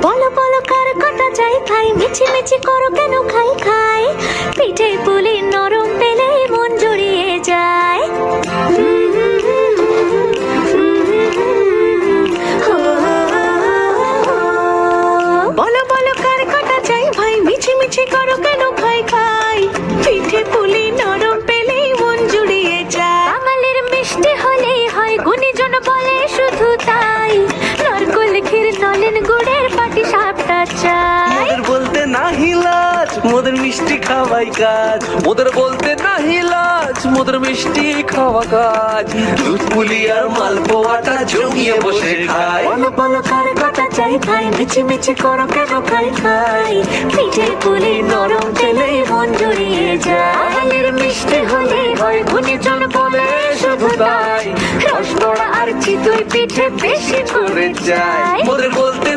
বলো বলো কার কটা চাই খাই, মিছি মিছি করো কেন খাই খাই, পিঠে পুলি নরম পেলে মন জড়িয়ে যায়। বলো বলো কার কটা চাই ভাই, মিছি মিছি করো কেন খাই খাই, পিঠে পুলি নরম পেলে মন জুড়িয়ে যায়। আমালের মিষ্টি হলেই হয়, গুণীজন বলে শুধু তাই, নরকোল ক্ষীর নলেন গুড়ের পাটি সাপটা চাই। মোদের বলতে নাহি লাজ, মোদের মিষ্টি খাওয়াই কাজ। মোদের বলতে নাহি লাজ, মোদের মিষ্টি খাওয়া কাজ। দুধ পুলি আর মালপোয়াটা জমিয়ে বসে খায়। বলো বলো কার কটা চাই খাই, মিছি মিছি করো কেন খাই খাই, পিঠে পুলি নরম পেলে মন জড়িয়ে যায়। আমালের মিষ্টি হলেই হয়, গুণীজন বলে শুধু তাই, রসগোড়া আর চিতই পিঠে বেশি করে যায়। মোদের বলতে